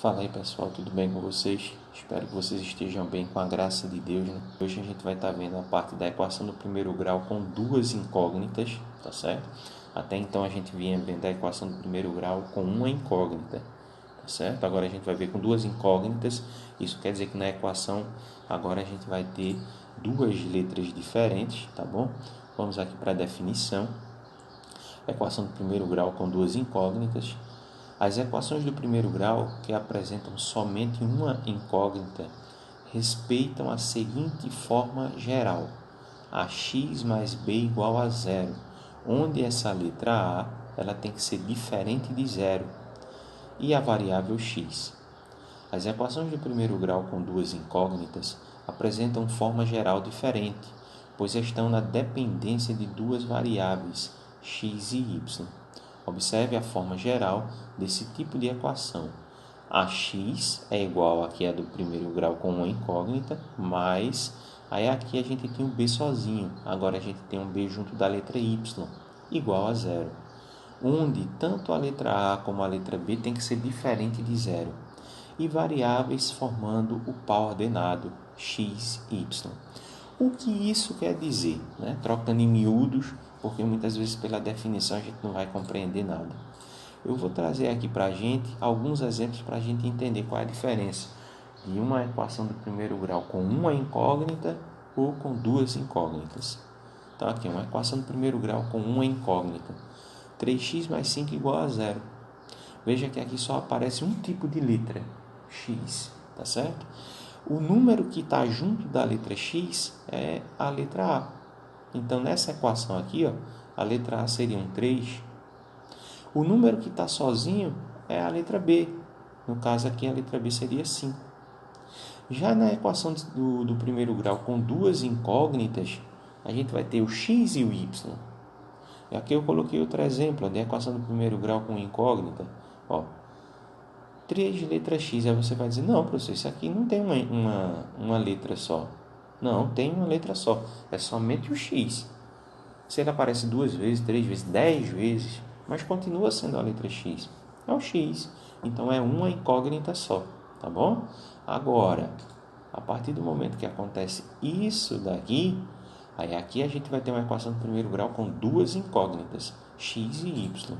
Fala aí pessoal, tudo bem com vocês? Espero que vocês estejam bem com a graça de Deus, né? Hoje a gente vai estar vendo a parte da equação do primeiro grau com duas incógnitas, tá certo? Até então a gente vinha vendo a equação do primeiro grau com uma incógnita, tá certo? Agora a gente vai ver com duas incógnitas, isso quer dizer que na equação agora a gente vai ter duas letras diferentes, tá bom? Vamos aqui para a definição. Equação do primeiro grau com duas incógnitas. As equações do primeiro grau, que apresentam somente uma incógnita, respeitam a seguinte forma geral: ax mais b igual a zero, onde essa letra a ela tem que ser diferente de zero, e a variável x. As equações do primeiro grau com duas incógnitas apresentam forma geral diferente, pois estão na dependência de duas variáveis, x e y. Observe a forma geral desse tipo de equação. Ax é igual aqui a do primeiro grau com uma incógnita, mais aí aqui a gente tem um b sozinho, agora a gente tem um b junto da letra y, igual a zero, onde tanto a letra a como a letra b tem que ser diferente de zero, e variáveis formando o par ordenado x, y. O que isso quer dizer? Trocando em miúdos, porque muitas vezes pela definição a gente não vai compreender nada. Eu vou trazer aqui para a gente alguns exemplos para a gente entender qual é a diferença de uma equação do primeiro grau com uma incógnita ou com duas incógnitas. Então aqui uma equação do primeiro grau com uma incógnita. 3x mais 5 igual a zero. Veja que aqui só aparece um tipo de letra, x, tá certo? O número que está junto da letra x é a letra a. Então, nessa equação aqui, a letra a seria um 3. O número que está sozinho é a letra b. No caso aqui, a letra b seria 5. Já na equação do primeiro grau com duas incógnitas, a gente vai ter o x e o y. E aqui eu coloquei outro exemplo da equação do primeiro grau com incógnita. 3 letras x. Aí você vai dizer, não, professor, isso aqui não tem uma letra só. Não, tem uma letra só. É somente o x. Se ele aparece 2 vezes, 3 vezes, 10 vezes, mas continua sendo a letra x. É o x. Então, é uma incógnita só. Tá bom? Agora, a partir do momento que acontece isso daqui, aí aqui a gente vai ter uma equação do primeiro grau com duas incógnitas, x e y.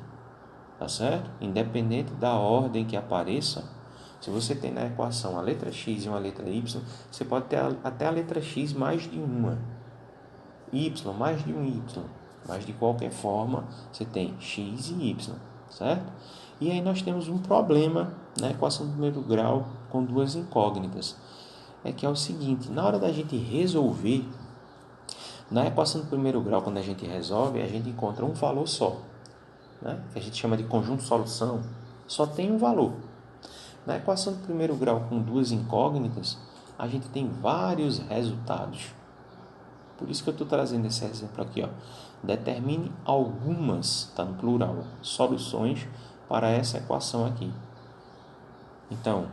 Tá certo? Independente da ordem que apareça, se você tem na equação a letra x e uma letra y, você pode ter até a letra x mais de uma, y mais de um y, mas de qualquer forma você tem x e y, certo? E aí nós temos um problema na equação do primeiro grau com duas incógnitas, é que é o seguinte: na hora da gente resolver, na equação do primeiro grau, quando a gente resolve, a gente encontra um valor só, que a gente chama de conjunto solução, só tem um valor. Na equação do primeiro grau com duas incógnitas, a gente tem vários resultados. Por isso que eu estou trazendo esse exemplo aqui. Determine algumas, está no plural, soluções para essa equação aqui. Então,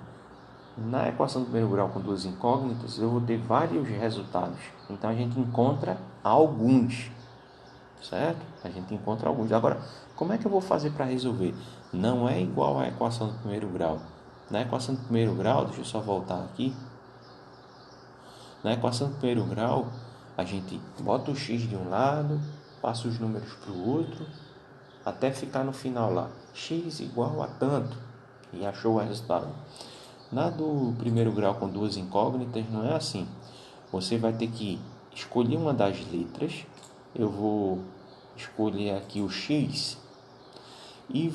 na equação do primeiro grau com duas incógnitas, eu vou ter vários resultados. Então, a gente encontra alguns. Certo? A gente encontra alguns. Agora, como é que eu vou fazer para resolver? Não é igual à equação do primeiro grau. Na equação do primeiro grau, deixa eu só voltar aqui. Na equação do primeiro grau, a gente bota o x de um lado, passa os números para o outro, até ficar no final lá, x igual a tanto, e achou o resultado. Na do primeiro grau com duas incógnitas, não é assim. Você vai ter que escolher uma das letras. Eu vou escolher aqui o x e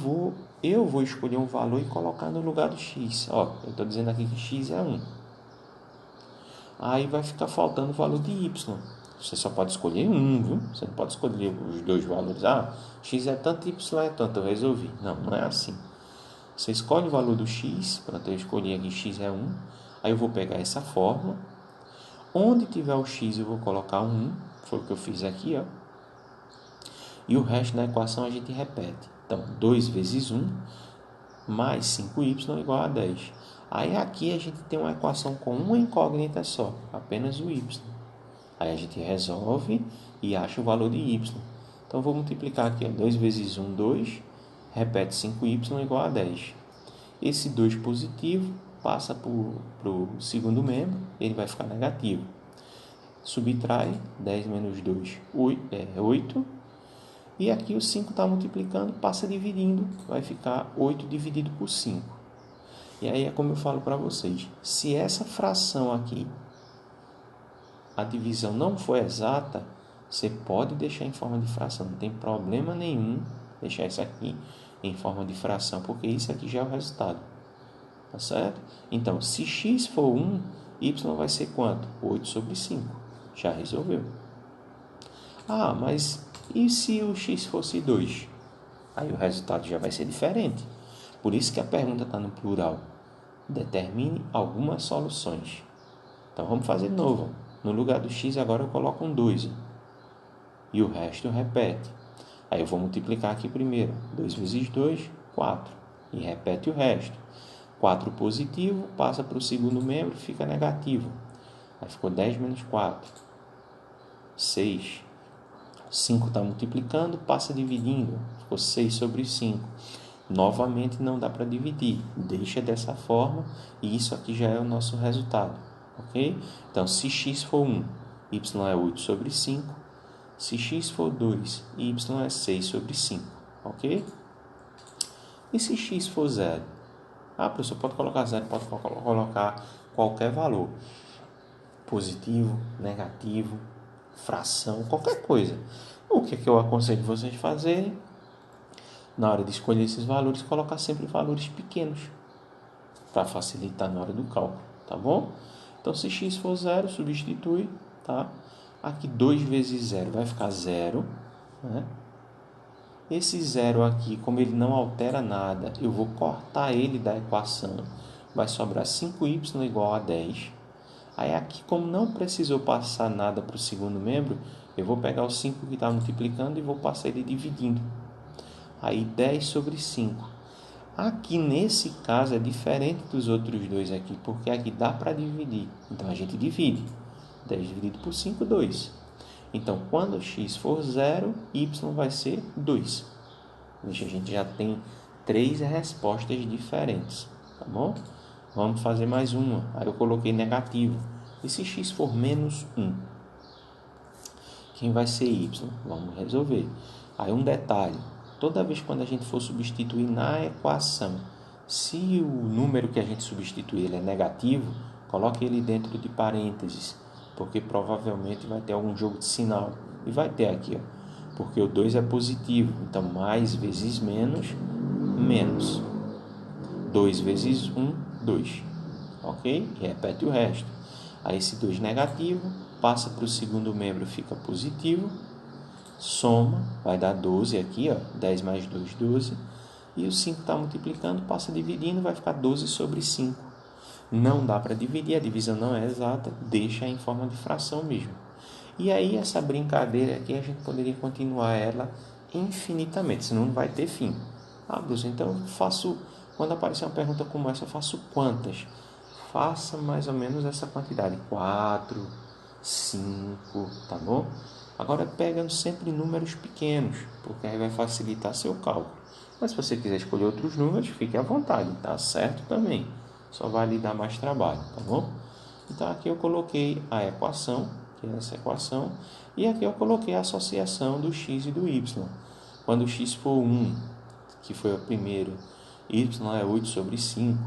eu vou escolher um valor e colocar no lugar do x. Eu estou dizendo aqui que x é 1. Aí vai ficar faltando o valor de y. Você só pode escolher um, viu? Você não pode escolher os dois valores. X é tanto, y é tanto, eu resolvi. Não, não é assim. Você escolhe o valor do x. Pronto, eu escolhi aqui x é 1. Aí eu vou pegar essa fórmula. Onde tiver o x eu vou colocar 1. Foi o que eu fiz aqui, E o resto da equação a gente repete. Então, 2 vezes 1 mais 5y igual a 10. Aí aqui a gente tem uma equação com uma incógnita só, apenas o y. Aí a gente resolve e acha o valor de y. Então, vou multiplicar aqui. 2 vezes 1, 2. Repete 5y igual a 10. Esse 2 positivo passa para o segundo membro, ele vai ficar negativo. Subtrai 10 menos 2, 8. E aqui o 5 está multiplicando, passa dividindo, vai ficar 8 dividido por 5. E aí é como eu falo para vocês, se essa fração aqui, a divisão não for exata, você pode deixar em forma de fração, não tem problema nenhum deixar isso aqui em forma de fração, porque isso aqui já é o resultado, tá certo? Então, se x for 1, y vai ser quanto? 8 sobre 5, já resolveu. Ah, mas e se o x fosse 2? Aí o resultado já vai ser diferente. Por isso que a pergunta está no plural. Determine algumas soluções. Então vamos fazer de novo. No lugar do x agora eu coloco um 2. E o resto repete. Aí eu vou multiplicar aqui primeiro. 2 vezes 2, 4. E repete o resto. 4 positivo, passa para o segundo membro, fica negativo. Aí ficou 10 menos 4. 6. 5 está multiplicando, passa dividindo. Ficou 6 sobre 5. Novamente não dá para dividir. Deixa dessa forma e isso aqui já é o nosso resultado. Ok? Então, se x for 1, y é 8 sobre 5. Se x for 2, y é 6 sobre 5. Ok? E se x for 0? Ah, professor, pode colocar 0, pode colocar qualquer valor. Positivo, negativo, fração, qualquer coisa. O que eu aconselho vocês fazerem na hora de escolher esses valores, colocar sempre valores pequenos para facilitar na hora do cálculo, tá bom? Então, se x for 0, substitui, tá? Aqui 2 vezes 0 vai ficar 0, né? Esse 0 aqui, como ele não altera nada, eu vou cortar ele da equação. Vai sobrar 5y igual a 10. Aí aqui, como não precisou passar nada para o segundo membro, eu vou pegar o 5 que está multiplicando e vou passar ele dividindo. Aí 10 sobre 5. Aqui nesse caso é diferente dos outros dois aqui, porque aqui dá para dividir. Então a gente divide. 10 dividido por 5, 2. Então quando x for 0, y vai ser 2. Veja, a gente já tem 3 respostas diferentes, tá bom? Vamos fazer mais uma. Aí eu coloquei negativo. E se x for menos 1? Quem vai ser y? Vamos resolver. Aí um detalhe. Toda vez quando a gente for substituir na equação, se o número que a gente substituir ele é negativo, coloque ele dentro de parênteses, porque provavelmente vai ter algum jogo de sinal. E vai ter aqui, ó, porque o 2 é positivo, então mais vezes menos, menos. 2 vezes 1, 2. Ok? E repete o resto. Aí esse 2 negativo passa para o segundo membro, fica positivo. Soma, vai dar 12 aqui, ó, 10 mais 2, 12. E o 5 está multiplicando, passa dividindo, vai ficar 12 sobre 5. Não dá para dividir, a divisão não é exata, deixa em forma de fração mesmo. E aí essa brincadeira aqui, a gente poderia continuar ela infinitamente, senão não vai ter fim. Ah, Bruce, então eu faço, quando aparecer uma pergunta como essa, eu faço quantas? Faça mais ou menos essa quantidade, 4, 5, tá bom? Agora pegando sempre números pequenos, porque aí vai facilitar seu cálculo. Mas se você quiser escolher outros números, fique à vontade, tá certo também. Só vai lhe dar mais trabalho, tá bom? Então aqui eu coloquei a equação, que é essa equação, e aqui eu coloquei a associação do x e do y. Quando o x for 1, que foi o primeiro, y é 8 sobre 5.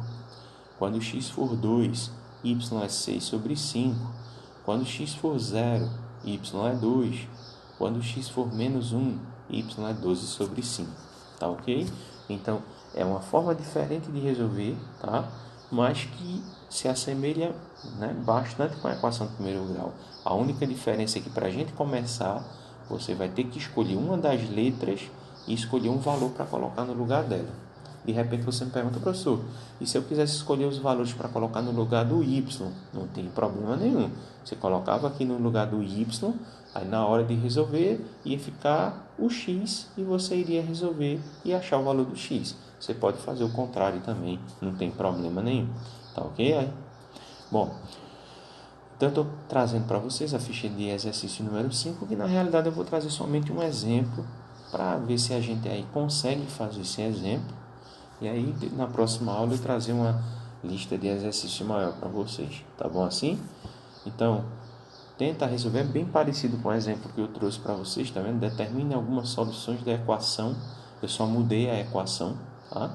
Quando o x for 2, y é 6 sobre 5. Quando o x for 0, y é 2. Quando x for menos 1, y é 12 sobre 5. Tá ok? Então, é uma forma diferente de resolver, tá? Mas que se assemelha, né, bastante com a equação de primeiro grau. A única diferença é que para a gente começar, você vai ter que escolher uma das letras e escolher um valor para colocar no lugar dela. De repente você me pergunta, professor, e se eu quisesse escolher os valores para colocar no lugar do y? Não tem problema nenhum. Você colocava aqui no lugar do y, aí na hora de resolver ia ficar o x e você iria resolver e achar o valor do x. Você pode fazer o contrário também, não tem problema nenhum. Tá ok? Aí? Bom, então eu estou trazendo para vocês a ficha de exercício número 5, que na realidade eu vou trazer somente um exemplo para ver se a gente aí consegue fazer esse exemplo. E aí, na próxima aula, eu trazer uma lista de exercício maior para vocês. Tá bom assim? Então, tenta resolver bem parecido com o exemplo que eu trouxe para vocês, tá vendo? Determine algumas soluções da equação. Eu só mudei a equação, tá?